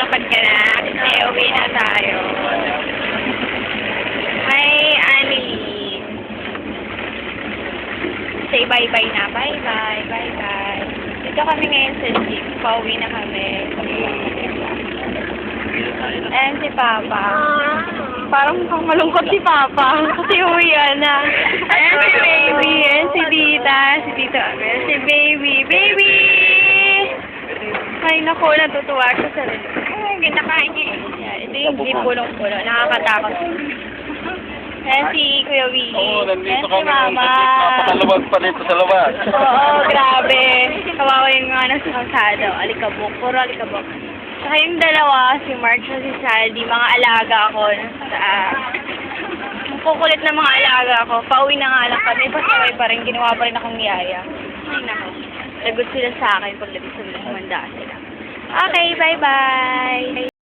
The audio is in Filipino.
Lumapad ka na. Kasi uwi na tayo. Hi, Annie. Say bye-bye na. Bye-bye. Bye-bye. Dito kami ngayon sa jeep. Pauwi na kami. Ayan si Papa. Parang mukhang malungkot si Papa. Kasi uwian na. Ayan si Baby. Ayan si Tita. Si Tito. Ayan si Baby. Baby! Ay, naku. Natutuwa siya sa rin. Ay, ginakain niya. Ito yung jeep pulong-pulo. Nakakatakot. Ayan si Kuya Willie. Oo, nandito Ayan si kami. Mama. Napakaluwag pa dito sa labas. Oo, grabe. Kawawa yung mga nasa kalsada. Alikabok. Puro alikabok. Saka yung dalawa, si Mark at si Saldi, mga alaga ko. Ang kukulit na mga alaga ko. Pauwi na nga lang kami. Pasaway pa rin. Ginawa pa rin akong niyaya. Ay, naku. Lagot sila sa akin pagdating sa humanda sila. Okay, bye-bye.